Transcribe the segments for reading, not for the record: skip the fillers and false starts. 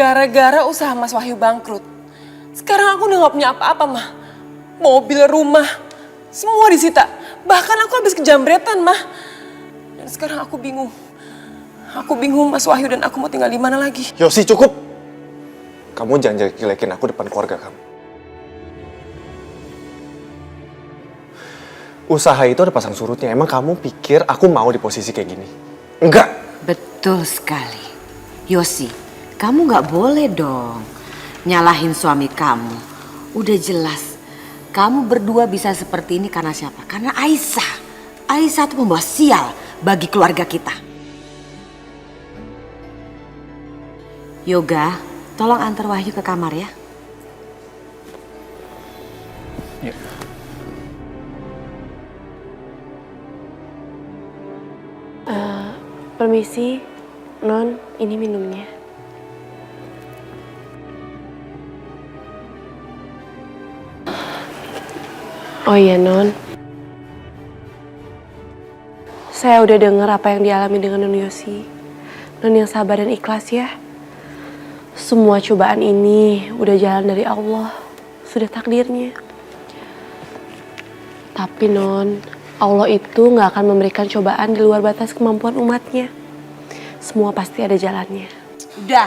Gara-gara usaha Mas Wahyu bangkrut. Sekarang aku udah gak punya apa-apa, Mah. Mobil, rumah, semua disita. Bahkan aku habis kejamretan, Mah. Dan sekarang aku bingung. Aku bingung Mas Wahyu dan aku mau tinggal di mana lagi. Yosi, cukup. Kamu jangan jelek-jelekin aku depan keluarga kamu. Usaha itu ada pasang surutnya. Emang kamu pikir aku mau di posisi kayak gini? Enggak. Betul sekali. Yosi, kamu gak boleh dong nyalahin suami kamu. Udah jelas, kamu berdua bisa seperti ini karena siapa? Karena Aisyah. Aisyah itu membawa sial bagi keluarga kita. Yoga, tolong antar Wahyu ke kamar ya. Ya. Permisi, Non, ini minumnya. Oh iya, Non. Saya udah dengar apa yang dialami dengan Non Yosi. Non yang sabar dan ikhlas ya. Semua cobaan ini udah jalan dari Allah. Sudah takdirnya. Tapi Non, Allah itu gak akan memberikan cobaan di luar batas kemampuan umatnya. Semua pasti ada jalannya. Udah,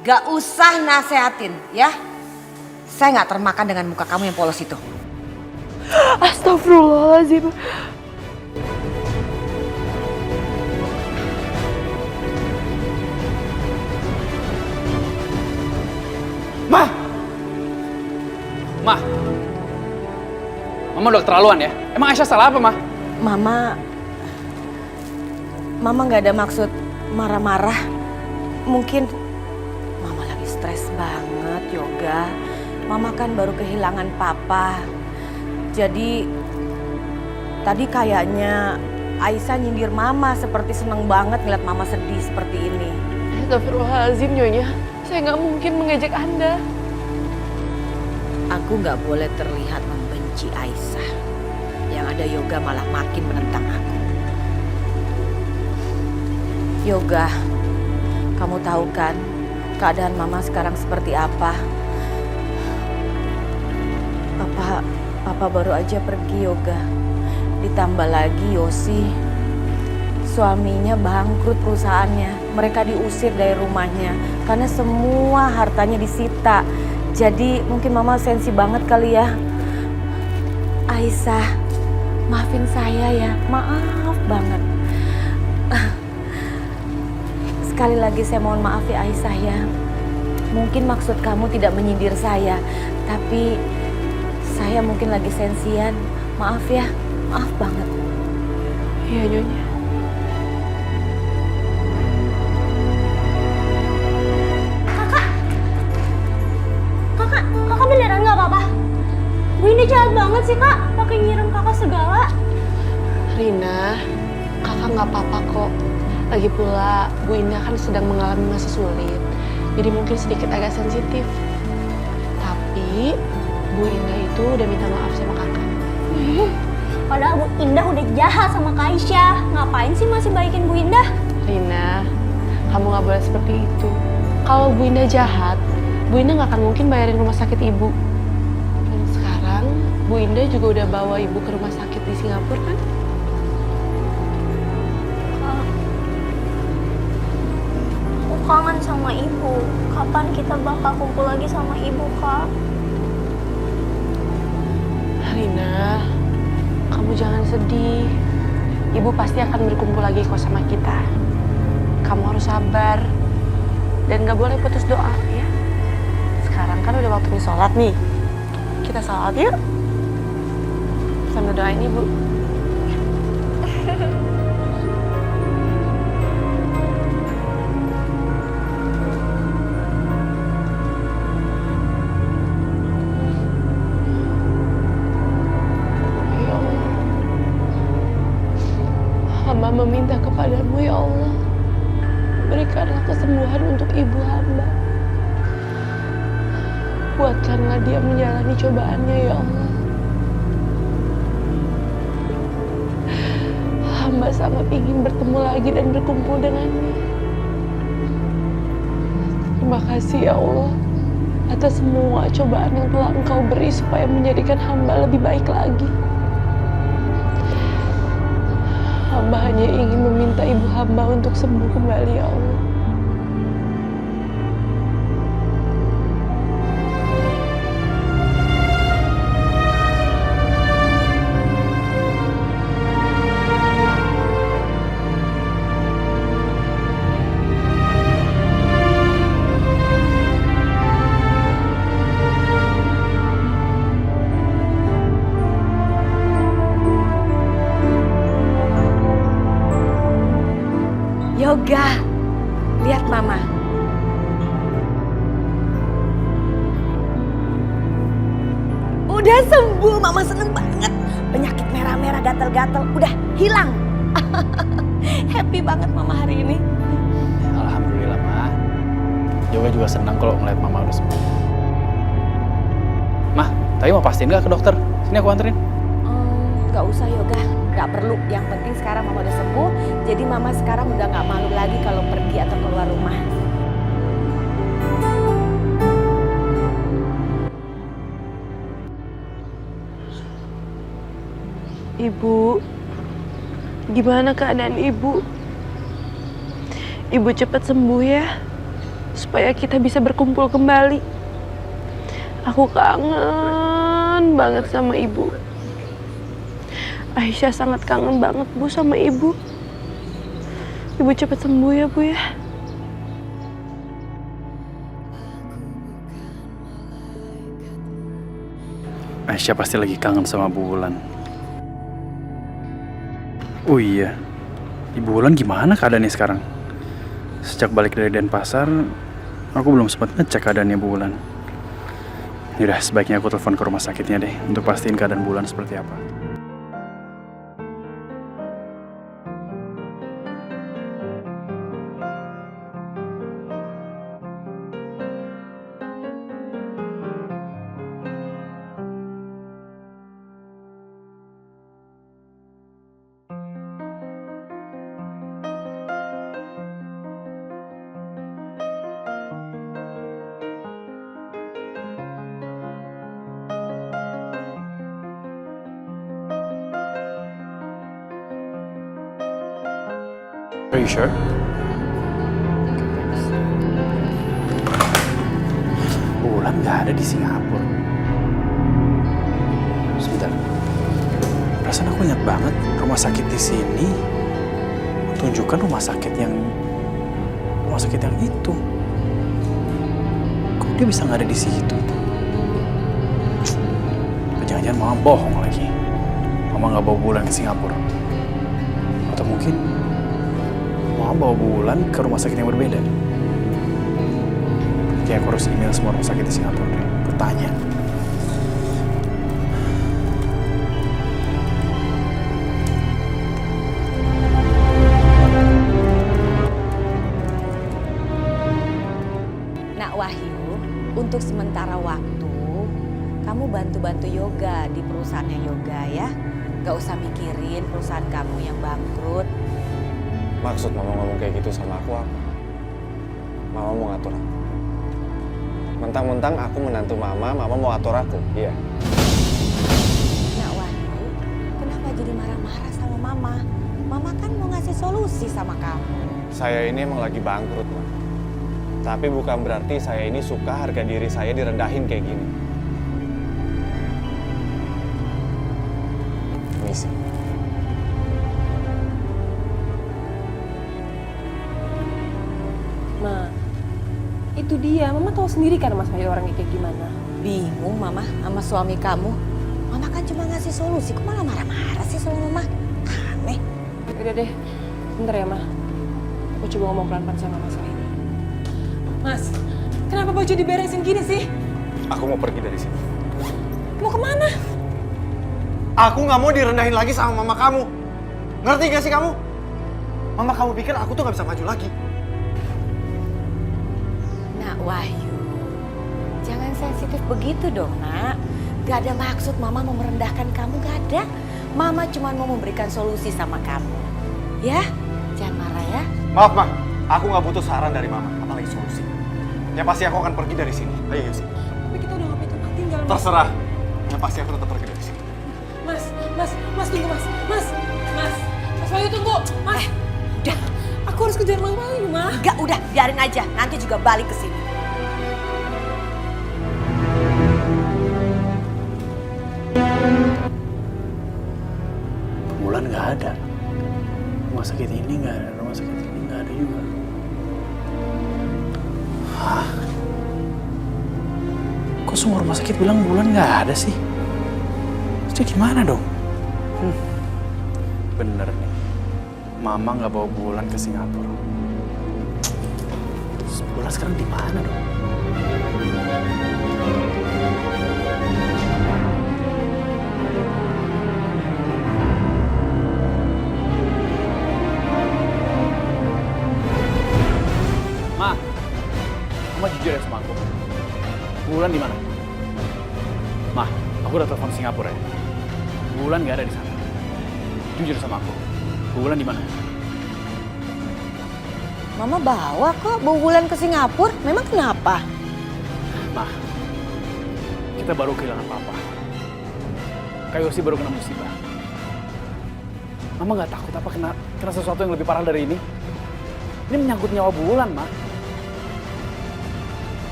gak usah nasehatin ya. Saya gak termakan dengan muka kamu yang polos itu. Astagfirullahaladzim. Mah! Mah! Mama udah keterlaluan ya? Emang Aisyah salah apa, Mah? Mama gak ada maksud marah-marah. Mungkin Mama lagi stres banget, Yoga. Mama kan baru kehilangan papa. Jadi tadi kayaknya Aisyah nyindir Mama seperti seneng banget ngeliat Mama sedih seperti ini. Astagfirullahaladzim, Nyonya. Saya gak mungkin mengejek Anda. Aku gak boleh terlihat membenci Aisyah. Yang ada Yoga malah makin menentang aku. Yoga, kamu tahu kan keadaan Mama sekarang seperti apa? Papa baru aja pergi, Yoga. Ditambah lagi Yosi, suaminya bangkrut perusahaannya. Mereka diusir dari rumahnya karena semua hartanya disita. Jadi mungkin Mama sensi banget kali ya. Aisyah, maafin saya ya, maaf banget. Sekali lagi saya mohon maaf ya Aisyah ya. Mungkin maksud kamu tidak menyindir saya, tapi saya mungkin lagi sensian. Maaf ya, maaf banget. Iya, Nyonya. Kakak beneran nggak apa-apa? Bu ini jahat banget sih kak, pakai nyiram kakak segala. Rina, kakak nggak apa-apa kok. Lagi pula Bu Indah kan sedang mengalami masa sulit, jadi mungkin sedikit agak sensitif. Tapi Bu Indah itu udah minta maaf sama kakak. Padahal Bu Indah udah jahat sama Kak Aisyah. Ngapain sih masih baikin Bu Indah? Rina, kamu nggak boleh seperti itu. Kalau Bu Indah jahat, Bu Indah nggak akan mungkin bayarin rumah sakit ibu. Dan sekarang Bu Indah juga udah bawa ibu ke rumah sakit di Singapura kan? Aku kangen sama ibu. Kapan kita bakal kumpul lagi sama ibu kak? Rina, kamu jangan sedih. Ibu pasti akan berkumpul lagi kok sama kita. Kamu harus sabar. Dan gak boleh putus doa ya. Sekarang kan udah waktunya sholat nih. Kita sholat yuk. Sambil doain ibu. Hamba meminta kepadamu ya Allah, berikanlah kesembuhan untuk ibu hamba. Kuatkanlah dia menjalani cobaannya ya Allah. Hamba sangat ingin bertemu lagi dan berkumpul dengannya. Terima kasih ya Allah atas semua cobaan yang telah Engkau beri supaya menjadikan hamba lebih baik lagi. Hamba hanya ingin meminta ibu hamba untuk sembuh kembali ya Allah. Yoga, lihat Mama. Udah sembuh, Mama seneng banget. Penyakit merah-merah gatal-gatal udah hilang. Happy banget Mama hari ini. Alhamdulillah, Ma. Yoga juga senang kalau ngeliat Mama udah sembuh. Mah, tapi mau pastiin nggak ke dokter? Sini aku anterin. Gak usah Yoga, gak perlu. Yang penting sekarang Mama udah sembuh. Jadi Mama sekarang udah gak malu lagi kalau pergi atau keluar rumah. Ibu, gimana keadaan Ibu? Ibu cepat sembuh ya, supaya kita bisa berkumpul kembali. Aku kangen banget sama Ibu. Aisyah sangat kangen banget Bu sama Ibu. Ibu cepat sembuh ya Bu ya. Aisyah pasti lagi kangen sama Bu Wulan. Oh iya, Ibu Wulan gimana keadaannya sekarang? Sejak balik dari Denpasar, aku belum sempat ngecek keadaannya Bu Wulan. Yaudah, sebaiknya aku telepon ke rumah sakitnya deh untuk pastiin keadaan Bu Wulan seperti apa. Are you sure? Wulan nggak ada di Singapura. Sebentar. Perasaan aku ingat banget rumah sakit di sini tunjukkan rumah sakit yang itu. Kok dia bisa nggak ada di situ? Jangan-jangan Mama bohong lagi. Mama nggak bawa Wulan ke Singapura. Atau mungkin Mama bawa Wulan ke rumah sakit yang berbeda. Kayak aku harus email semua rumah sakit di Singapura deh. Bertanya. Nak Wahyu, untuk sementara waktu kamu bantu-bantu Yoga di perusahaannya Yoga ya. Gak usah mikirin perusahaan kamu yang bangkrut. Maksud Mama ngomong kayak gitu sama aku apa? Mama mau ngatur aku. Mentang-mentang aku menantu Mama mau atur aku, iya. Nak Wahyu, kenapa jadi marah-marah sama Mama? Mama kan mau ngasih solusi sama kamu. Saya ini emang lagi bangkrut, Ma. Tapi bukan berarti saya ini suka harga diri saya direndahin kayak gini. Misi. Ma, itu dia. Mama tahu sendiri kan Mas Wahyu orangnya kayak gimana. Bingung Mama sama suami kamu. Mama kan cuma ngasih solusi, kok malah marah-marah sih sama Mama? Aneh. Udah deh, bentar ya Ma. Aku coba ngomong pelan-pelan sama Mas Wahyu. Mas, kenapa baju diberesin gini sih? Aku mau pergi dari sini. Mau kemana? Aku nggak mau direndahin lagi sama Mama kamu. Ngerti gak sih kamu? Mama kamu pikir aku tuh nggak bisa maju lagi. Nak Wahyu, jangan sensitif begitu dong Nak. Gak ada maksud Mama mau merendahkan kamu, gak ada. Mama cuma mau memberikan solusi sama kamu. Ya, jangan marah ya. Maaf, Ma. Aku nggak butuh saran dari Mama, apalagi solusi. Ya pasti aku akan pergi dari sini. Ayo Yosi. Tapi kita udah ngapain tempat tinggal, Mas. Terserah. Ya pasti aku tetap pergi dari sini. Mas tunggu Mas. Mas Wahyu tunggu. Mas, Udah, aku harus kejar Mas Wahyu, Mas. enggak udah, biarin aja. Nanti juga balik ke sini. Bulan nggak ada. Rumah sakit ini nggak ada. Rumah sakit ini nggak ada juga. Hah? Kok semua rumah sakit bilang Bulan nggak ada sih? Terus dia gimana dong? Bener nih. Mama nggak bawa Bulan ke Singapura. Terus Bulan sekarang di mana dong? Ma, jujur ya sama aku. Bulan di mana? Ma, aku udah telepon Singapura ya. Bulan nggak ada di sana. Jujur sama aku. Bulan di mana? Mama bawa kok bawa Bulan ke Singapura. Memang kenapa? Ma, kita baru kehilangan papa. Kak Yosi baru kena musibah. Mama nggak takut apa kena sesuatu yang lebih parah dari ini? Ini menyangkut nyawa Bulan, Ma.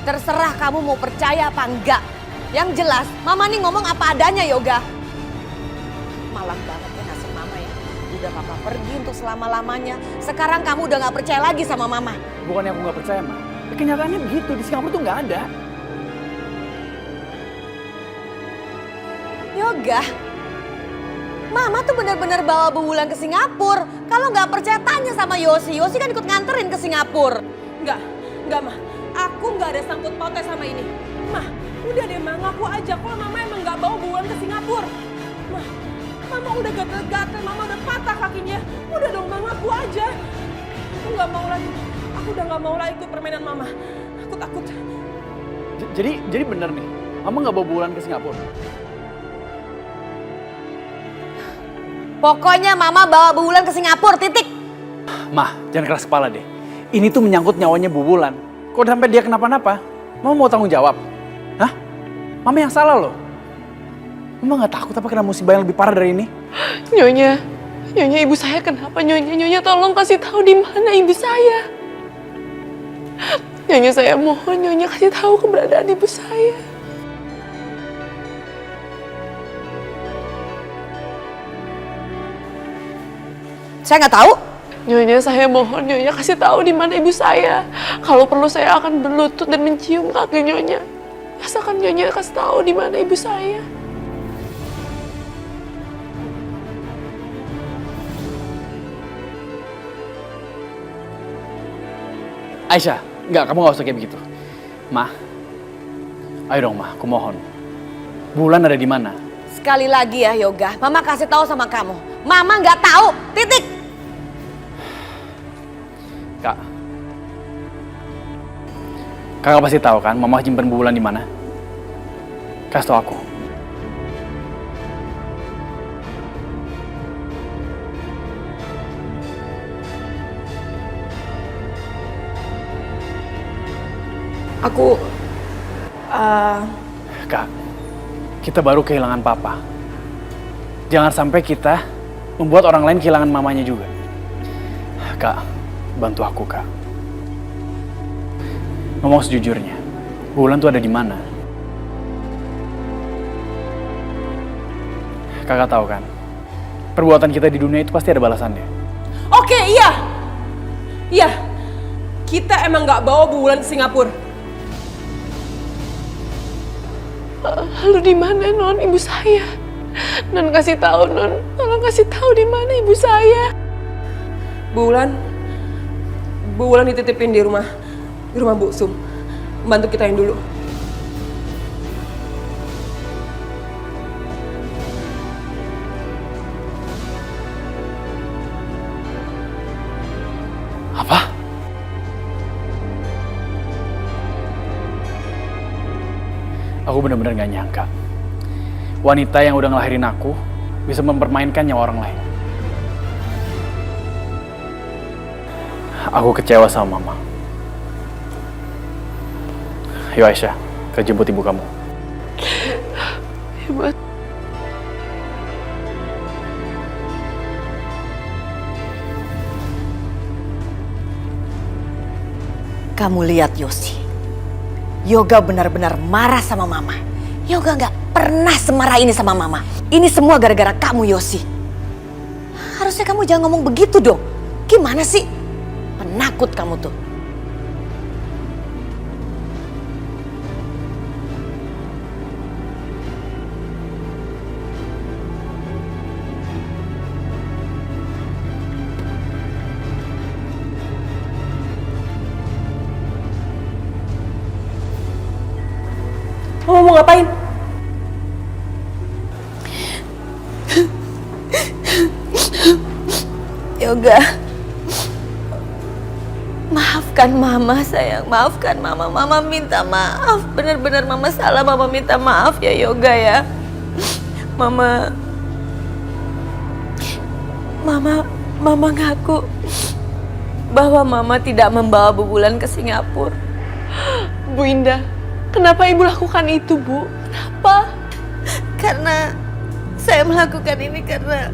Terserah kamu mau percaya apa enggak. Yang jelas, Mama nih ngomong apa adanya, Yoga. Malam banget ya nasib Mama ya. Udah Papa pergi untuk selama-lamanya. Sekarang kamu udah gak percaya lagi sama Mama. Bukannya aku nggak percaya, Ma. Kenyataannya begitu, di Singapura tuh nggak ada. Yoga, Mama tuh benar-benar bawa Bulan ke Singapura. Kalau nggak percaya tanya sama Yosi. Yosi kan ikut nganterin ke Singapura. Enggak, Mah. Aku nggak ada sangkut pautnya sama ini. Mah, udah deh Mah, ngaku aja kalau Mama emang nggak bawa Bulan ke Singapura. Mah, Mama udah gatel-gatel, Mama udah patah kakinya. Udah dong Mah, ngaku aja. Aku nggak mau lagi. Aku udah nggak mau lagi ikut permainan Mama. Aku takut. Jadi bener nih, Mama nggak bawa Bulan ke Singapura. Pokoknya Mama bawa Bulan ke Singapura, titik. Mah, jangan keras kepala deh. Ini tuh menyangkut nyawanya Bu Bulan. Kok sampai dia kenapa-napa, Mama mau tanggung jawab? Hah? Mama yang salah loh. Mama nggak takut apa kena musibah yang lebih parah dari ini? Nyonya ibu saya kenapa Nyonya? Nyonya tolong kasih tahu di mana ibu saya. Nyonya saya mohon Nyonya kasih tahu keberadaan ibu saya. Saya nggak tahu. Nyonya saya mohon Nyonya kasih tahu di mana ibu saya. Kalau perlu saya akan berlutut dan mencium kaki Nyonya. Asalkan Nyonya kasih tahu di mana ibu saya. Aisyah, enggak, kamu nggak usah kayak begitu. Ma, ayo dong Ma, aku mohon. Bulan ada di mana? Sekali lagi ya Yoga, Mama kasih tahu sama kamu. Mama nggak tahu, titik. Kak, Kakak pasti tahu kan Mama simpen Bulan di mana? Kasih tau aku. Kak, kita baru kehilangan Papa. Jangan sampai kita membuat orang lain kehilangan mamanya juga. Kak, bantu aku, Kak. Ngomong sejujurnya, Bulan tuh ada di mana? Kakak tahu kan, perbuatan kita di dunia itu pasti ada balasannya. Oke, iya. Iya. Kita emang nggak bawa Bulan ke Singapura. Lalu di mana Non ibu saya? Non kasih tahu Non, tolong kasih tahu di mana ibu saya. Bulan dititipin di rumah Bu Sum. Bantu kita yang dulu. Apa? Aku benar-benar gak nyangka. Wanita yang udah ngelahirin aku bisa mempermainkan nyawa orang lain. Aku kecewa sama Mama. Yuk Aisyah, kita jemput ibu kamu. Hebat. Kamu lihat Yosi, Yoga benar-benar marah sama Mama. Yoga nggak pernah semarah ini sama Mama. Ini semua gara-gara kamu Yosi. Harusnya kamu jangan ngomong begitu dong. Gimana sih? Penakut kamu tuh. Mama mau ngapain? Yoga, maafkan Mama sayang, maafkan Mama. Mama minta maaf, benar-benar Mama salah. Mama minta maaf ya Yoga ya. Mama ngaku bahwa Mama tidak membawa Bu Bulan ke Singapura. Bu Indah, kenapa Ibu lakukan itu, Bu? Kenapa? Karena saya melakukan ini karena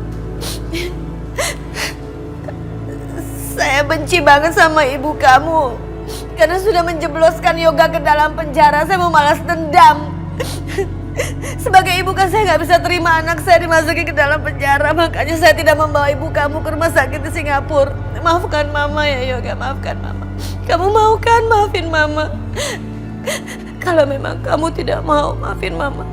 saya benci banget sama ibu kamu. Karena sudah menjebloskan Yoga ke dalam penjara, saya mau malas dendam. Sebagai ibu kan saya nggak bisa terima anak saya dimasuki ke dalam penjara. Makanya saya tidak membawa ibu kamu ke rumah sakit di Singapura. Maafkan Mama ya Yoga, maafkan Mama. Kamu mau kan maafin Mama? Kalau memang kamu tidak mau maafin Mama,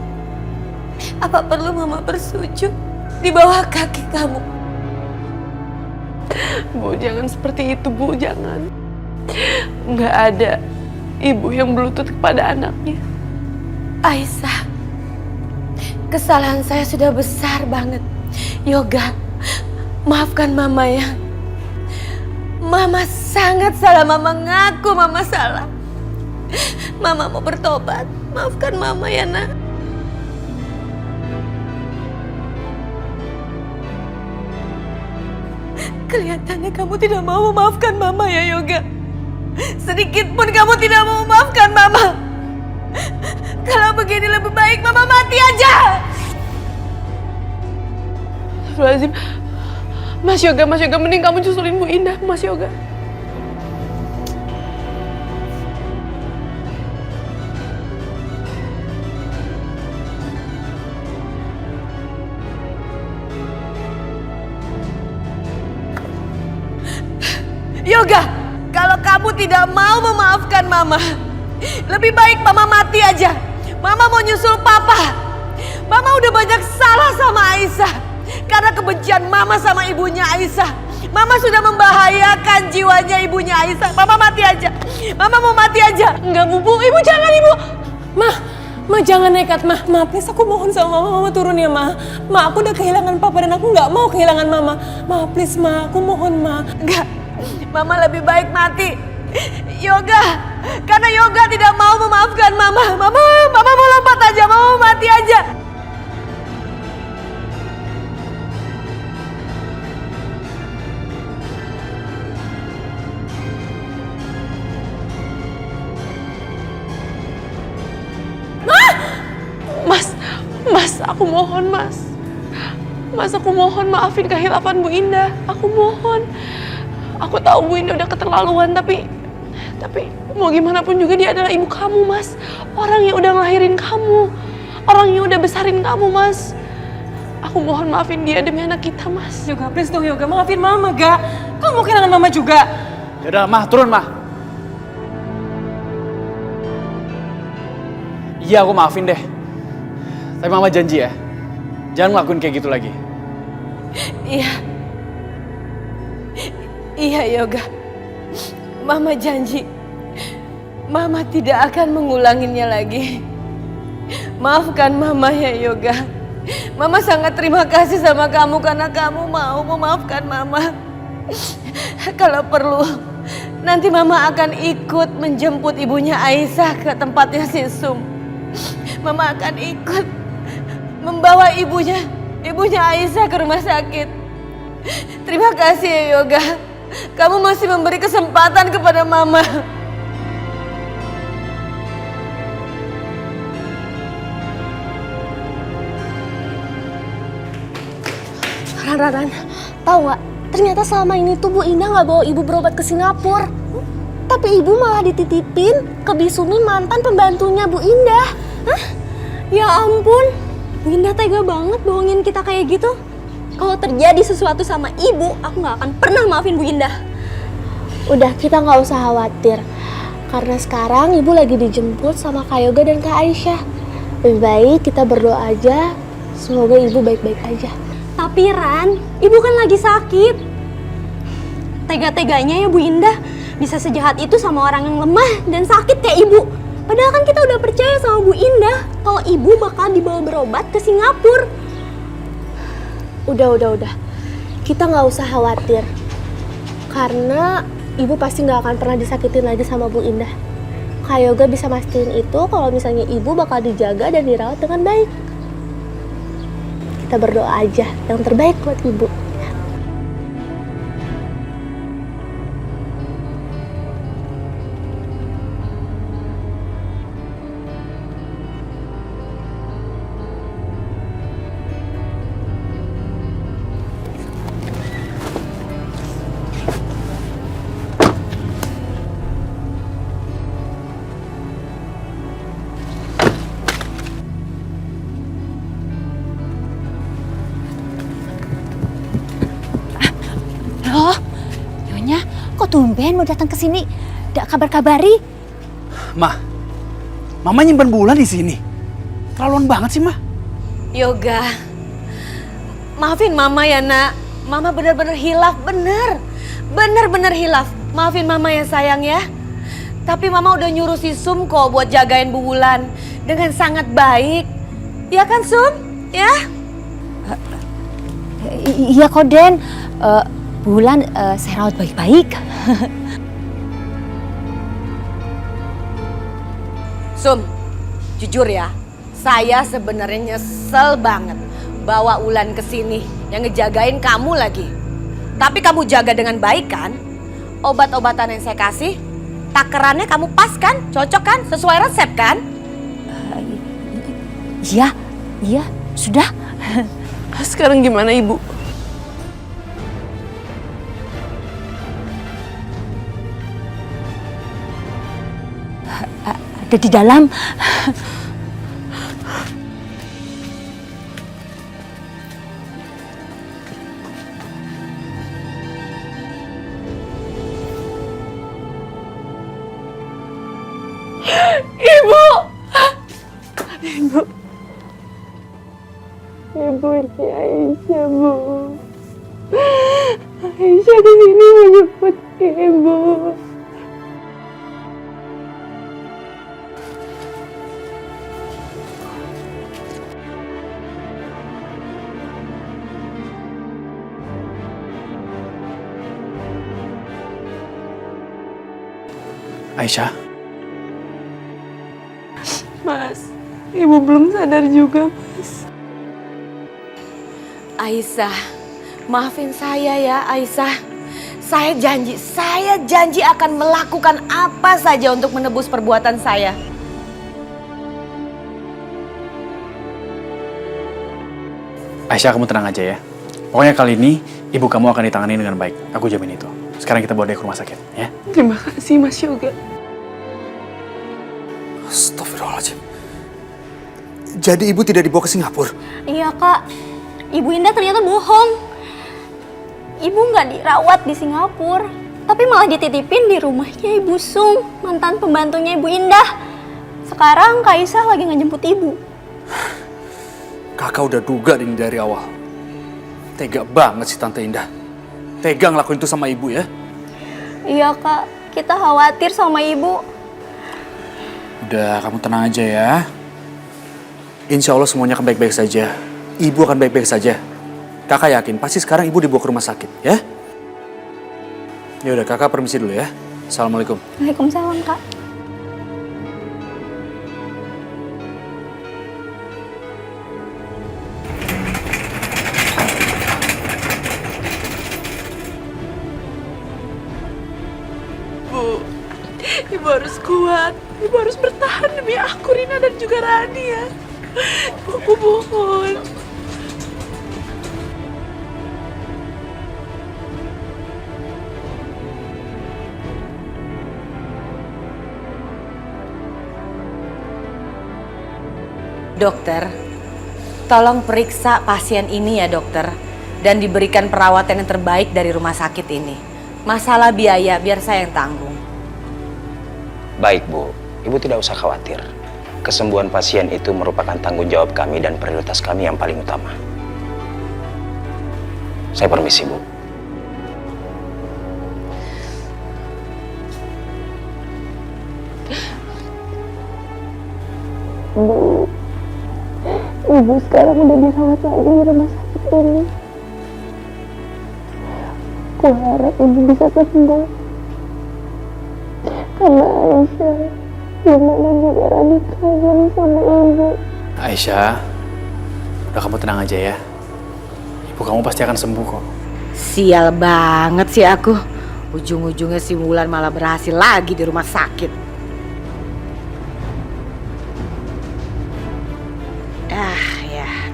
apa perlu Mama bersujud di bawah kaki kamu? Bu, jangan seperti itu, Bu, jangan. Nggak ada ibu yang berlutut kepada anaknya. Aisyah, kesalahan saya sudah besar banget. Yoga, maafkan Mama ya. Mama sangat salah, Mama ngaku Mama salah. Mama mau bertobat, maafkan Mama ya nak. Kelihatannya kamu tidak mau memaafkan Mama ya Yoga. Sedikit pun kamu tidak mau memaafkan Mama. Kalau begini lebih baik Mama mati aja. Astagfirullahaladzim. Mas Yoga, mending kamu susulin Bu Indah, Mas Yoga. Yoga, kalau kamu tidak mau memaafkan Mama, lebih baik Mama mati aja. Mama mau nyusul Papa. Mama udah banyak salah sama Aisyah. Karena kebencian Mama sama ibunya Aisyah. Mama sudah membahayakan jiwanya ibunya Aisyah. Mama mati aja. Mama mau mati aja. Enggak, Bu, Ibu jangan, Ibu. Ma jangan nekat, Ma please aku mohon sama Mama turun ya, Ma. Ma, aku udah kehilangan Papa dan aku nggak mau kehilangan Mama. Ma please, Ma, aku mohon, Ma. Enggak, Mama lebih baik mati. Yoga, karena Yoga tidak mau memaafkan Mama. Mama mau lompat aja, Mama mau mati aja. Mas, aku mohon, Mas. Mas, aku mohon maafin kehilafan Bu Indah. Aku mohon. Aku tahu Bu Indah udah keterlaluan, tapi mau gimana pun juga dia adalah ibu kamu, Mas. Orang yang udah ngelahirin kamu. Orang yang udah besarin kamu, Mas. Aku mohon maafin dia demi anak kita, Mas. Yoga, please dong Yoga, maafin Mama, Ga. Kamu mau kehilangan Mama juga. Yaudah, Mah, turun, Mah. Iya, aku maafin deh. Tapi Mama janji ya, jangan ngelakuin kayak gitu lagi. Iya Yoga. Mama janji. Mama tidak akan mengulanginya lagi. Maafkan Mama ya Yoga. Mama sangat terima kasih sama kamu karena kamu mau memaafkan Mama. Kalau perlu, nanti Mama akan ikut menjemput ibunya Aisyah ke tempatnya si Sum. Mama akan ikut membawa ibunya Aisyah ke rumah sakit. Terima kasih ya Yoga. Kamu masih memberi kesempatan kepada Mama. Ran, tahu nggak? Ternyata selama ini tuh Bu Indah nggak bawa ibu berobat ke Singapura. Tapi ibu malah dititipin ke Bisumi, mantan pembantunya Bu Indah. Hah? Ya ampun, Bu Indah tega banget bohongin kita kayak gitu. Kalau terjadi sesuatu sama ibu, aku nggak akan pernah maafin Bu Indah. Udah, kita nggak usah khawatir. Karena sekarang ibu lagi dijemput sama Kak Yoga dan Kak Aisyah. Lebih baik kita berdoa aja, semoga ibu baik-baik aja. Tapi Ran, ibu kan lagi sakit. Tega-teganya ya Bu Indah bisa sejahat itu sama orang yang lemah dan sakit kayak ibu. Padahal kan kita udah percaya sama Bu Indah kalau ibu bakal dibawa berobat ke Singapura. Udah. Kita nggak usah khawatir. Karena ibu pasti nggak akan pernah disakitin lagi sama Bu Indah. Kak Yoga bisa mastiin itu kalau misalnya ibu bakal dijaga dan dirawat dengan baik. Kita berdoa aja yang terbaik buat ibu. Loh, Nyonya, kok tumben mau datang ke sini? Nggak kabar-kabari? Mama nyimpan bulan di sini. Terlaluan banget sih, Ma. Yoga, maafin Mama ya nak. Mama bener-bener hilaf, bener-bener hilaf. Maafin Mama ya sayang ya. Tapi Mama udah nyuruh si Sum kok buat jagain Bu Wulan dengan sangat baik. Ya kan Sum? Ya? Iya kok Den, Bulan saya rawat baik-baik. Sum, jujur ya, saya sebenarnya nyesel banget bawa Wulan ke sini yang ngejagain kamu lagi. Tapi kamu jaga dengan baik kan? Obat-obatan yang saya kasih, takarannya kamu pas kan? Cocok kan? Sesuai resep kan? Iya, sudah. Sekarang gimana Ibu? Ada di dalam. Ibu ini Aisyah, Bu. Aisyah kesini mau jemput Ibu. Aisyah, Mas, Ibu belum sadar juga, Mas. Aisyah, maafin saya ya Aisyah. Saya janji akan melakukan apa saja untuk menebus perbuatan saya. Aisyah kamu tenang aja ya. Pokoknya kali ini ibu kamu akan ditangani dengan baik. Aku jamin itu. Sekarang kita bawa dia ke rumah sakit, ya. Terima kasih, Mas Yoga. Astagfirullahaladzim. Jadi ibu tidak dibawa ke Singapura? Iya Kak, Ibu Indah ternyata bohong. Ibu nggak dirawat di Singapura, tapi malah dititipin di rumahnya Ibu Sum, mantan pembantunya Ibu Indah. Sekarang Kak Aisyah lagi ngejemput Ibu. Kakak udah duga ini dari awal. Tega banget sih Tante Indah. Tega ngelakuin itu sama ibu ya. Iya Kak, kita khawatir sama Ibu. Udah, kamu tenang aja ya. Insya Allah semuanya akan baik-baik saja. Ibu akan baik-baik saja. Kakak yakin pasti sekarang ibu dibawa ke rumah sakit ya. Ya udah, kakak permisi dulu ya. Assalamualaikum. Waalaikumsalam Kak. Ibu harus kuat. Ibu harus bertahan demi aku, Rina, dan juga Rani ya. Ibu, aku mohon. Dokter, tolong periksa pasien ini ya dokter. Dan diberikan perawatan yang terbaik dari rumah sakit ini. Masalah biaya biar saya yang tanggung. Baik Bu, Ibu tidak usah khawatir. Kesembuhan pasien itu merupakan tanggung jawab kami dan prioritas kami yang paling utama. Saya permisi Bu. Bu, Ibu sekarang udah dirawat lagi di rumah sakit ini. Aku harap Ibu bisa sembuh. Karena Aisyah, gimana juga Radit sayang sama Ibu. Aisyah, udah kamu tenang aja ya. Ibu kamu pasti akan sembuh kok. Sial banget sih aku. Ujung-ujungnya si Wulan malah berhasil lagi di rumah sakit.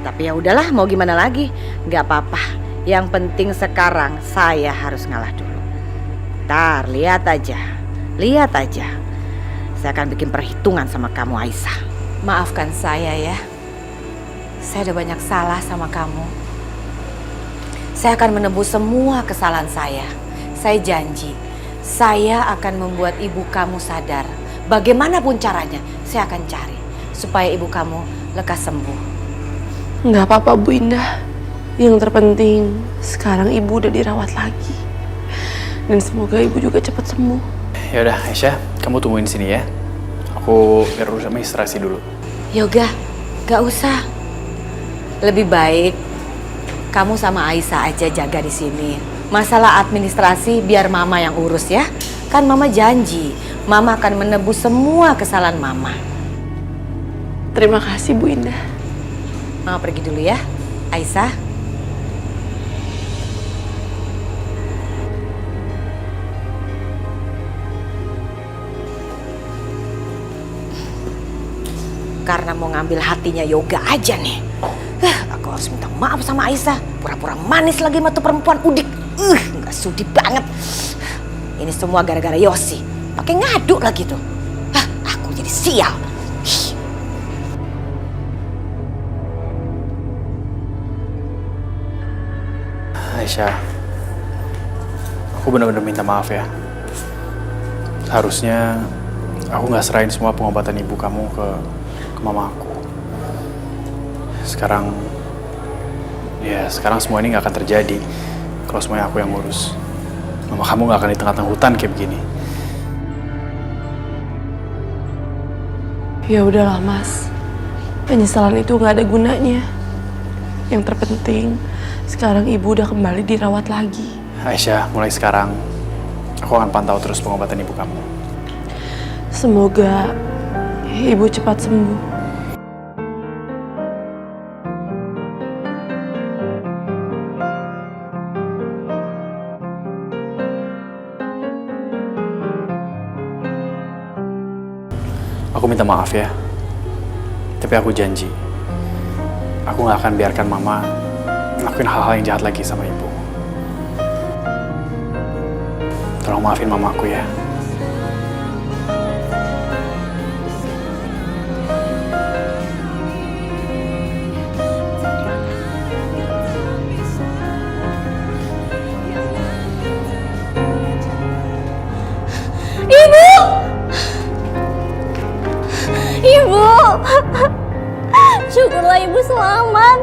Tapi ya udahlah, mau gimana lagi? Nggak apa-apa. Yang penting sekarang saya harus ngalah dulu. Ntar lihat aja. Saya akan bikin perhitungan sama kamu, Aisyah. Maafkan saya ya. Saya udah banyak salah sama kamu. Saya akan menebus semua kesalahan saya. Saya janji, saya akan membuat ibu kamu sadar. Bagaimanapun caranya, saya akan cari supaya ibu kamu lekas sembuh. Nggak apa-apa Bu Indah. Yang terpenting sekarang Ibu udah dirawat lagi. Dan semoga Ibu juga cepat sembuh. Ya udah Aisyah, kamu tungguin sini ya. Aku biar urus administrasi dulu. Yoga, gak usah. Lebih baik kamu sama Aisyah aja jaga di sini. Masalah administrasi biar Mama yang urus ya. Kan Mama janji, Mama akan menebus semua kesalahan Mama. Terima kasih Bu Indah. Mama pergi dulu ya, Aisyah. Karena mau ngambil hatinya Yoga aja nih. Aku harus minta maaf sama Aisyah. Pura-pura manis lagi sama tuh perempuan udik. Nggak sudi banget. Ini semua gara-gara Yosi. Pakai ngaduk lagi tuh. Aku jadi sial. Aisyah, aku benar-benar minta maaf ya. Harusnya aku nggak serahin semua pengobatan ibu kamu ke mama aku. Sekarang semua ini nggak akan terjadi kalau semuanya aku yang ngurus. Mama kamu nggak akan di tengah-tengah hutan kayak begini. Ya udahlah Mas, penyesalan itu nggak ada gunanya. Yang terpenting sekarang Ibu udah kembali dirawat lagi. Aisyah, mulai sekarang aku akan pantau terus pengobatan ibu kamu. Semoga Ibu cepat sembuh. Aku minta maaf ya, tapi aku janji aku gak akan biarkan Mama ngelakuin hal-hal yang jahat lagi sama ibu. Tolong maafin Mama aku ya. Ibu! Syukurlah Ibu selamat.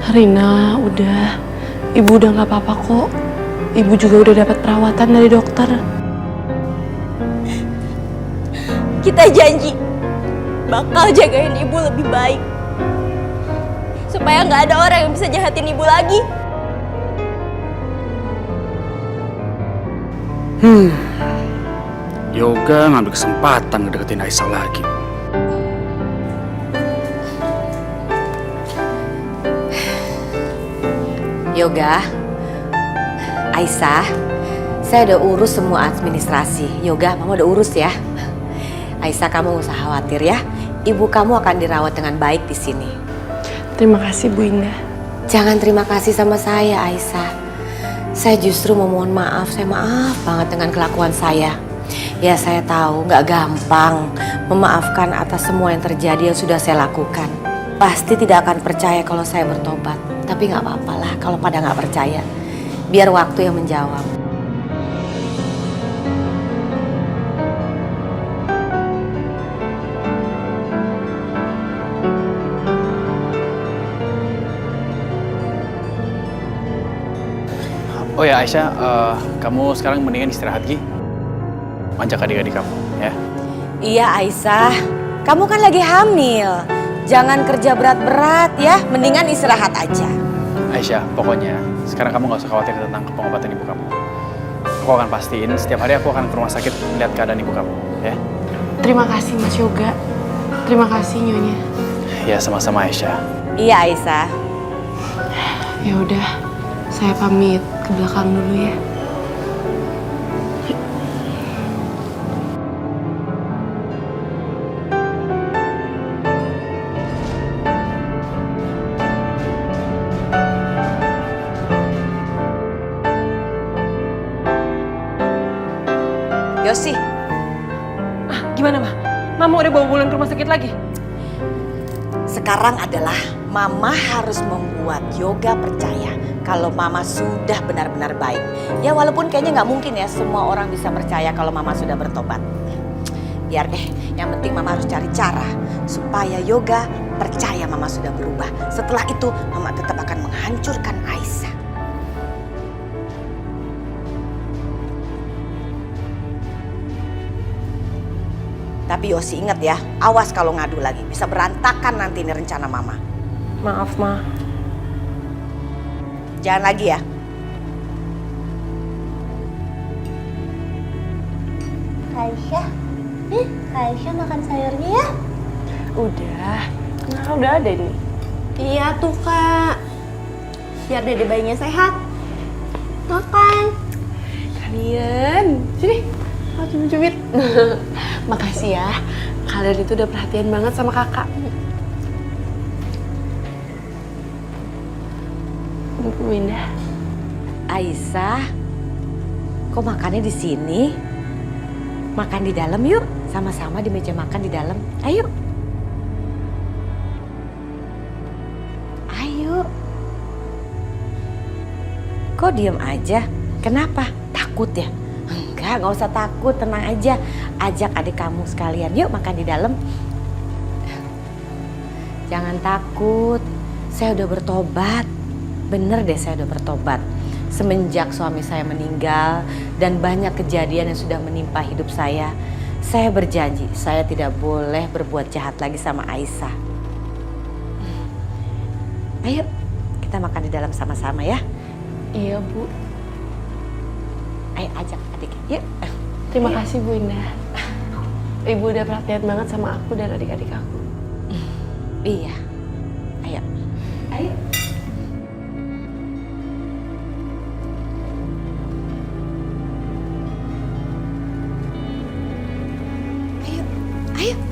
Rina, udah. Ibu udah gak apa-apa kok. Ibu juga udah dapat perawatan dari dokter. Kita janji bakal jagain Ibu lebih baik. Supaya nggak ada orang yang bisa jahatin Ibu lagi. Yoga ngambil kesempatan ngedeketin Aisyah lagi. Yoga, Aisyah, saya udah urus semua administrasi. Yoga, Mama udah urus ya. Aisyah, kamu gak usah khawatir ya. Ibu kamu akan dirawat dengan baik di sini. Terima kasih Bu Indah. Jangan terima kasih sama saya, Aisyah. Saya justru mau mohon maaf. Saya maaf banget dengan kelakuan saya. Ya saya tahu nggak gampang memaafkan atas semua yang terjadi yang sudah saya lakukan. Pasti tidak akan percaya kalau saya bertobat. Tapi nggak apa-apa lah kalau pada nggak percaya. Biar waktu yang menjawab. Oh ya Aisyah, kamu sekarang mendingan istirahat Gi. Ajak adik-adik kamu ya. Iya Aisyah, kamu kan lagi hamil. Jangan kerja berat-berat ya, mendingan istirahat aja. Aisyah, pokoknya sekarang kamu nggak usah khawatir tentang pengobatan ibu kamu. Aku akan pastiin setiap hari aku akan ke rumah sakit melihat keadaan ibu kamu ya. Terima kasih Mas Yoga. Terima kasih Nyonya. Ya sama-sama Aisyah. Iya Aisyah. Ya udah, saya pamit ke belakang dulu ya. Yosi, Gimana, Ma? Mama udah bawa Wulan ke rumah sakit lagi? sekarang adalah Mama harus membuat Yoga percaya kalau Mama sudah benar-benar baik. Ya walaupun kayaknya nggak mungkin ya semua orang bisa percaya kalau Mama sudah bertobat. Biar deh, yang penting Mama harus cari cara supaya Yoga percaya Mama sudah berubah. Setelah itu Mama tetap akan menghancurkan Aisyah. Tapi Yosi ingat ya, awas kalau ngadu lagi. Bisa berantakan nanti ini rencana Mama. Maaf, Ma. Jangan lagi ya. Aisyah, Aisyah makan sayurnya ya. Udah. Nah, udah ada nih. Iya tuh Kak. Biar dede bayinya sehat. Makan. Kalian, sini. Mau cubit-cubit. Makasih ya. Kalian itu udah perhatian banget sama kakak. Bu Indah. Aisyah, kok makannya di sini? Makan di dalam yuk, sama-sama di meja makan di dalam. Ayo. Ayo. Kok diem aja? Kenapa? Takut ya? Enggak, nggak usah takut, tenang aja. Ajak adik kamu sekalian, yuk makan di dalam. Jangan takut, saya udah bertobat. Bener deh saya udah bertobat. Semenjak suami saya meninggal dan banyak kejadian yang sudah menimpa hidup saya berjanji saya tidak boleh berbuat jahat lagi sama Aisyah. Ayo, kita makan di dalam sama-sama ya. Iya, Bu. Ayo ajak adik, yuk. Terima kasih Bu Indah. Ibu udah perhatian banget sama aku dan adik-adik aku. Iya. Ayo. Ayo.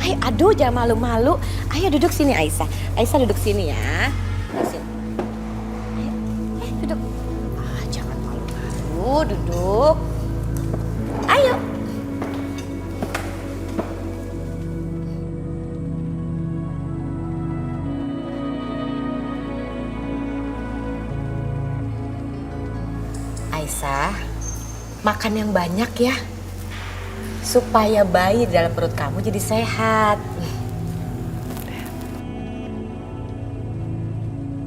Ayo, aduh jangan malu-malu. Ayo duduk sini Aisyah. Aisyah duduk sini ya. Duduk sini. Ayo, duduk. Jangan malu-malu, duduk. Ayo. Aisyah, makan yang banyak ya. Supaya bayi di dalam perut kamu jadi sehat.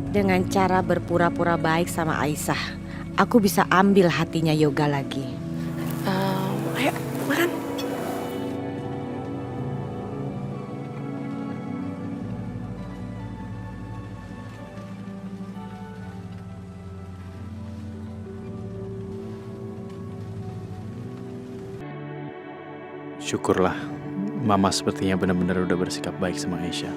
Dengan cara berpura-pura baik sama Aisyah, aku bisa ambil hatinya Yoga lagi. Ayo, makan. Syukurlah, Mama sepertinya benar-benar udah bersikap baik sama Aisyah.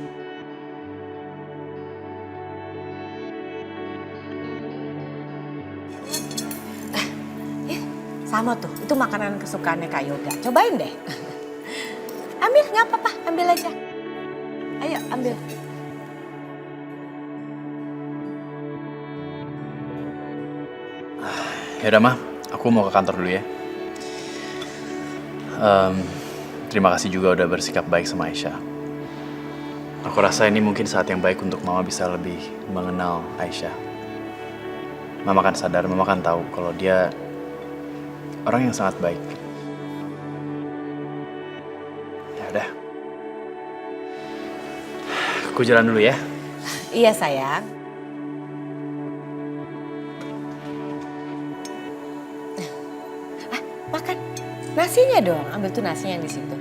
Sama tuh, itu makanan kesukaannya Kak Yoga. Cobain deh. Ambil, nggak apa-apa, ambil aja. Ayo, ambil. Yaudah, Ma, aku mau ke kantor dulu ya. Terima kasih juga udah bersikap baik sama Aisyah. Aku rasa ini mungkin saat yang baik untuk Mama bisa lebih mengenal Aisyah. Mama kan sadar, Mama kan tahu kalau dia orang yang sangat baik. Ya udah. Aku jalan dulu ya. Iya sayang. Makan nasinya dong, ambil tuh nasinya yang di situ.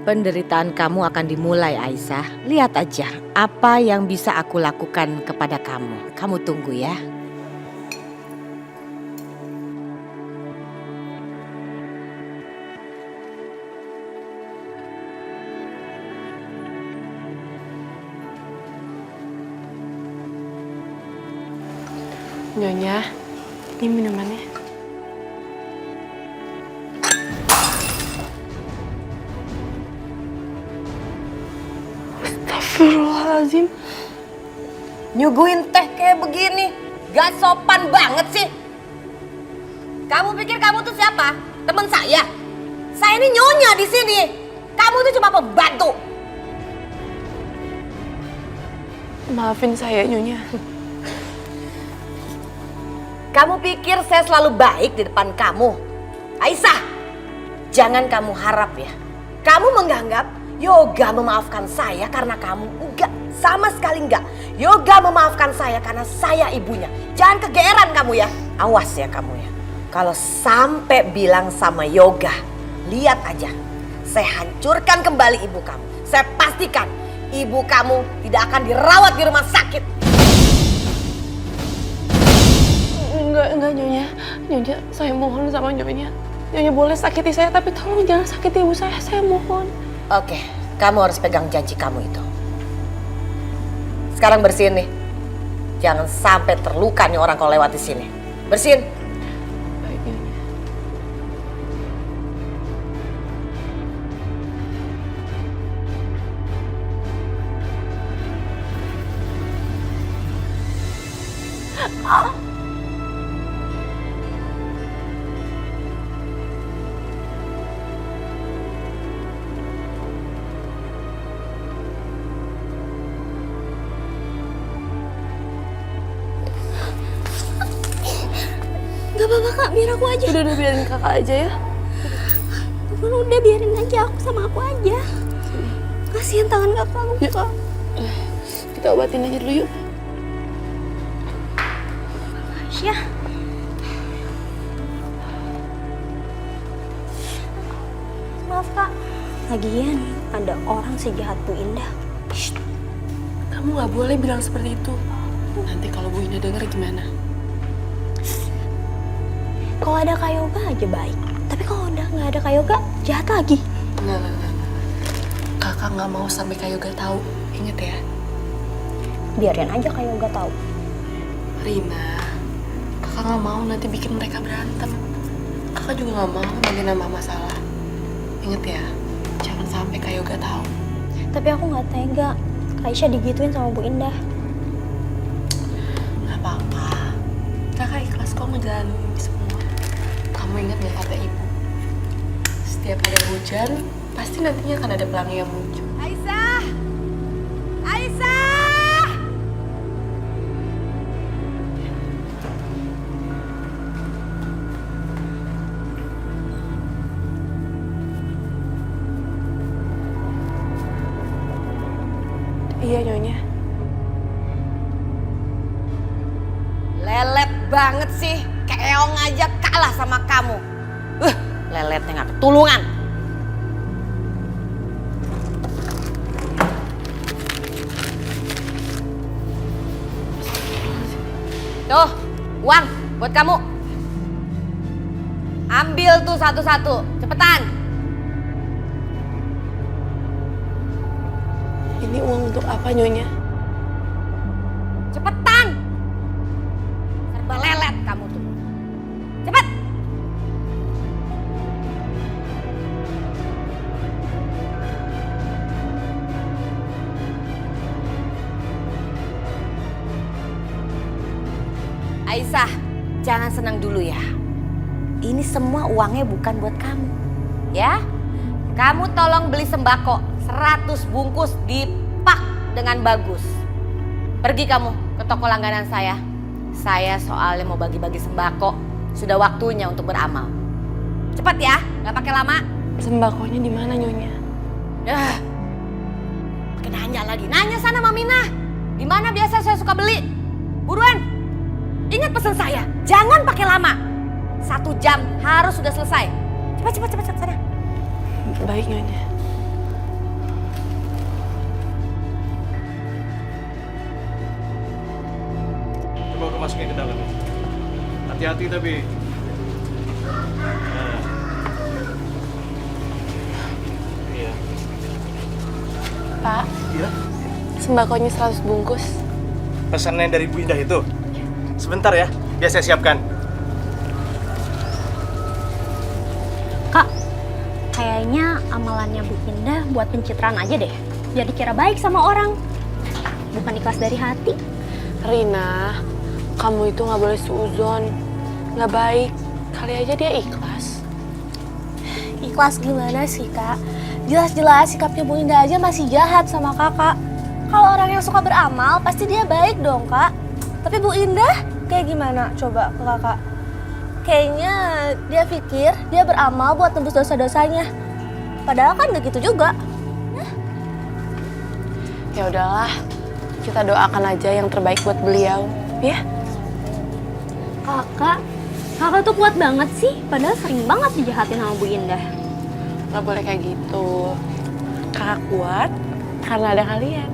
Penderitaan kamu akan dimulai, Aisyah. Lihat aja apa yang bisa aku lakukan kepada kamu. Kamu tunggu ya. Nyonya, ini minumannya. Astagfirullahaladzim. Nyuguhin teh kayak begini, gak sopan banget sih. Kamu pikir kamu tuh siapa? Temen saya? Saya ini nyonya di sini. Kamu tuh cuma pembantu. Maafin saya, Nyonya. Kamu pikir saya selalu baik di depan kamu? Aisyah, jangan kamu harap ya. Kamu menganggap Yoga memaafkan saya karena kamu enggak. Sama sekali enggak. Yoga memaafkan saya karena saya ibunya. Jangan kegeeran kamu ya. Awas ya kamu ya. Kalau sampai bilang sama Yoga, lihat aja. Saya hancurkan kembali ibu kamu. Saya pastikan ibu kamu tidak akan dirawat di rumah sakit. Enggak Nyonya. Nyonya, saya mohon sama Nyonya. Nyonya boleh sakiti saya, tapi tolong jangan sakiti ibu saya mohon. Oke, kamu harus pegang janji kamu itu. Sekarang bersihin nih. Jangan sampai terluka nih orang kalau lewat di sini. Bersihin. Baik, Nyonya. Gak apa-apa kak, biar aku aja. Udah biarin kakak aja ya. Udah biarin aja aku sama aku aja. Kasihan tangan kakak luka. Kita obatin aja dulu yuk. Aisyah. Maaf kak. Lagian ada orang sejahat Bu Indah. Shh. Kamu nggak boleh bilang seperti itu. Nanti kalau Bu Indah denger gimana? Kalau ada Kak Yoga aja baik. Tapi kalau udah nggak ada Kak Yoga, jahat lagi. Enggak. Kakak nggak mau sampai Kak Yoga tahu. Ingat ya. Biarin aja Kak Yoga tahu. Rina, kakak nggak mau nanti bikin mereka berantem. Kakak juga nggak mau nanti nambah masalah. Ingat ya, jangan sampai Kak Yoga tahu. Tapi aku nggak tega. Kak Aisyah digituin sama Bu Indah. Nggak apa-apa. Kakak ikhlas kok ngejalanin ini semua. Kamu ingat nggak kata ibu? Setiap ada hujan, pasti nantinya akan ada pelangi yang muncul. Aisyah! Aisyah! Iya, Nyonya. Lelet banget sih. Keong aja kalah sama kamu. Leletnya nggak ketulungan. Tuh, uang buat kamu. Ambil tuh satu-satu, cepetan. Ini uang untuk apa, Nyonya? Cepetan. Serba lelet kamu tuh. Cepet. Aisyah, jangan senang dulu ya. ini semua uangnya bukan buat kamu. Ya, kamu tolong beli sembako 100 bungkus dipak dengan bagus. Pergi kamu ke toko langganan saya. Saya soalnya mau bagi-bagi sembako. Sudah waktunya untuk beramal. Cepat ya, nggak pakai lama. Sembakonya di mana, Nyonya? Dah. Pakai nanya lagi. Nanya sana Mamina. Di mana biasa saya suka beli? Buruan. Ingat pesan saya. Jangan pakai lama. 1 jam harus sudah selesai. Cepat sana. Baik, Nyonya. Coba aku masukin ke dalam. Hati-hati tapi. Iya. Pak, Iya? sembakonya 100 bungkus. Pesanan dari Bu Indah itu. Sebentar ya, biar saya siapkan. Kak, kayaknya amalannya Bu Indah buat pencitraan aja deh. Biar dikira baik sama orang. Bukan ikhlas dari hati. Rina, kamu itu nggak boleh suuzon. Nggak baik. Kali aja dia ikhlas. Ikhlas gimana sih, Kak? Jelas-jelas sikapnya Bu Indah aja masih jahat sama kakak. Kalau orang yang suka beramal, pasti dia baik dong, Kak. Tapi Bu Indah kayak gimana coba ke kakak? Kayaknya dia pikir dia beramal buat tembus dosa-dosanya. Padahal kan gak gitu juga. Ya udahlah, kita doakan aja yang terbaik buat beliau, ya. Kakak tuh kuat banget sih. Padahal sering banget dijahatin sama Bu Indah. Nggak boleh kayak gitu. Kakak kuat karena ada kalian.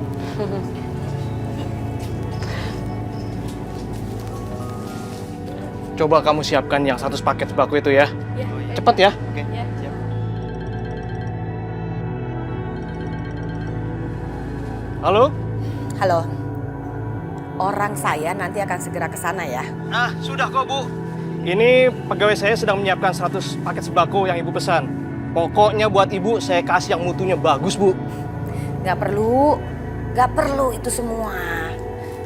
Coba kamu siapkan yang 100 paket sembako itu ya. Cepat ya. Oke. Halo? Halo. Orang saya nanti akan segera ke sana ya. Ah, sudah kok, Bu. Ini pegawai saya sedang menyiapkan 100 paket sembako yang Ibu pesan. Pokoknya buat Ibu saya kasih yang mutunya bagus, Bu. Gak perlu itu semua.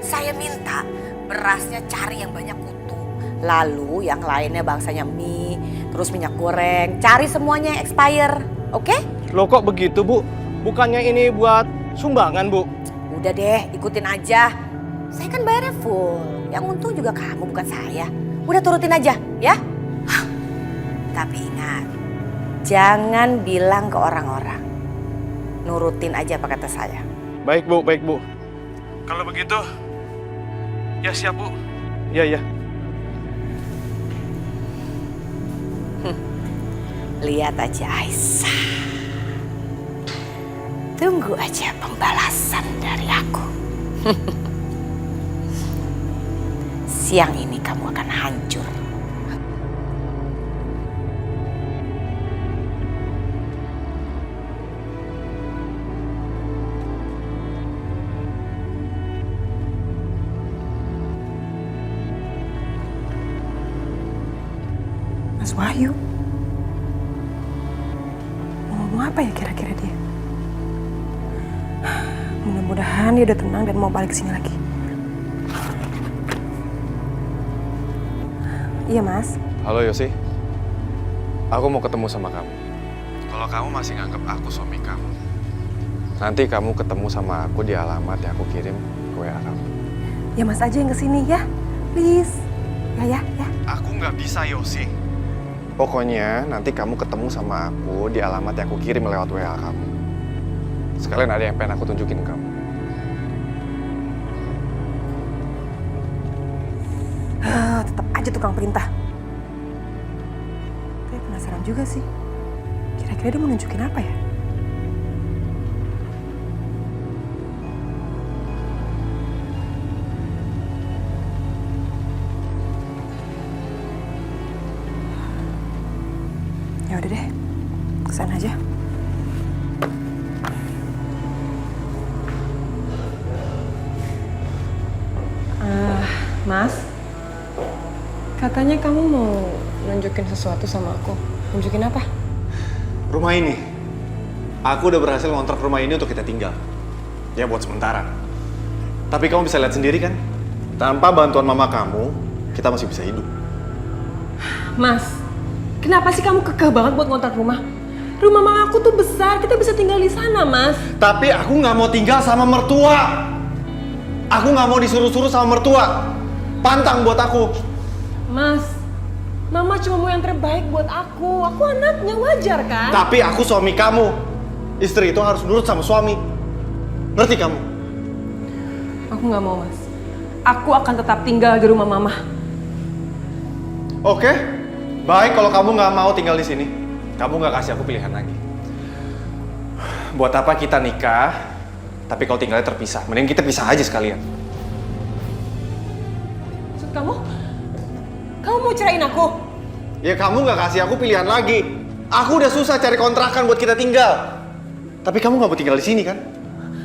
Saya minta berasnya cari yang banyak kutu. Lalu yang lainnya bangsanya mie, terus minyak goreng. Cari semuanya yang expire, oke? Loh kok begitu, Bu? Bukannya ini buat sumbangan, Bu? Udah deh, ikutin aja. Saya kan bayarnya full. Yang untung juga kamu, bukan saya. Udah turutin aja, ya? Tapi ingat, jangan bilang ke orang-orang. Nurutin aja apa kata saya. Baik, Bu, baik, Bu. Kalau begitu, ya siap, Bu. Iya, iya. Lihat aja Aisyah. Tunggu aja pembalasan dari aku. Siang ini kamu akan hancur. Mas Wahyu. Mau ngomong apa ya kira-kira dia? Mudah-mudahan dia udah tenang dan mau balik ke sini lagi. Iya, Mas. Halo Yosi, aku mau ketemu sama kamu. Kalau kamu masih nganggap aku suami kamu, nanti kamu ketemu sama aku di alamat yang aku kirim ke WA kamu. Ya Mas aja yang kesini ya, please. Ya. Aku nggak bisa Yosi. Pokoknya nanti kamu ketemu sama aku di alamat yang aku kirim lewat WA kamu. Sekalian ada yang pengen aku tunjukin ke kamu. Tetap aja tukang perintah. Tapi penasaran juga sih. Kira-kira dia mau nunjukin apa ya? Ya udah deh, kesana aja. Mas, katanya kamu mau nunjukin sesuatu sama aku. Nunjukin apa? Rumah ini. Aku udah berhasil ngontrak rumah ini untuk kita tinggal. Ya buat sementara. Tapi kamu bisa lihat sendiri kan? Tanpa bantuan mama kamu, kita masih bisa hidup. Mas, Kenapa sih kamu kekeh banget buat ngontrak rumah? Rumah mama aku tuh besar, kita bisa tinggal di sana, Mas. Tapi aku nggak mau tinggal sama mertua. Aku nggak mau disuruh-suruh sama mertua. Pantang buat aku. Mas, mama cuma mau yang terbaik buat aku. Aku anaknya, wajar kan? Tapi aku suami kamu. Istri itu harus nurut sama suami. Ngerti kamu? Aku nggak mau, Mas. Aku akan tetap tinggal di rumah mama. Oke, baik kalau kamu nggak mau tinggal di sini. Kamu nggak kasih aku pilihan lagi. Buat apa kita nikah, tapi kalau tinggalnya terpisah? Mending kita pisah aja sekalian. Maksud kamu? Kamu mau ceraiin aku? Ya kamu nggak kasih aku pilihan lagi. Aku udah susah cari kontrakan buat kita tinggal. Tapi kamu nggak mau tinggal di sini kan?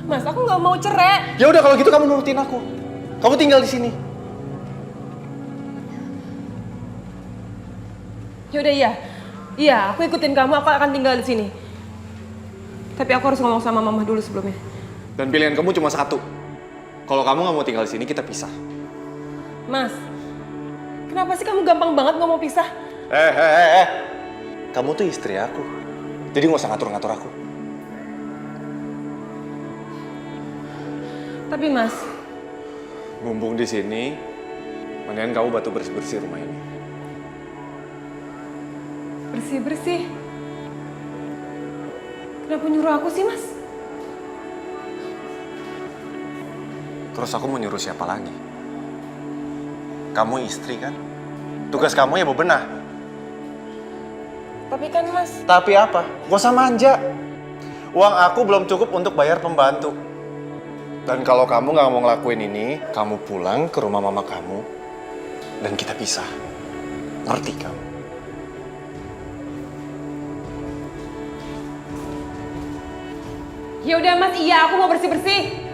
Mas, aku nggak mau cerai. Ya udah kalau gitu kamu nurutin aku. Kamu tinggal di sini. Yaudah iya. Iya, aku ikutin kamu, aku akan tinggal di sini. Tapi aku harus ngomong sama mama dulu sebelumnya. Dan pilihan kamu cuma satu. Kalau kamu nggak mau tinggal di sini, kita pisah. Mas, kenapa sih kamu gampang banget ngomong pisah? Kamu tuh istri aku. Jadi nggak usah ngatur-ngatur aku. Tapi Mas, Mumpung di sini, mendingan kamu bantu bersih-bersih rumah ini. bersih-bersih. Kenapa nyuruh aku sih, Mas? Terus aku mau nyuruh siapa lagi? Kamu istri kan? Tugas kamu ya bebenah. Tapi kan, Mas... Tapi apa? Gak usah manja. Uang aku belum cukup untuk bayar pembantu. Dan kalau kamu nggak mau ngelakuin ini, kamu pulang ke rumah mama kamu dan kita pisah. Ngerti kamu? Ya udah Mas, iya aku mau bersih-bersih.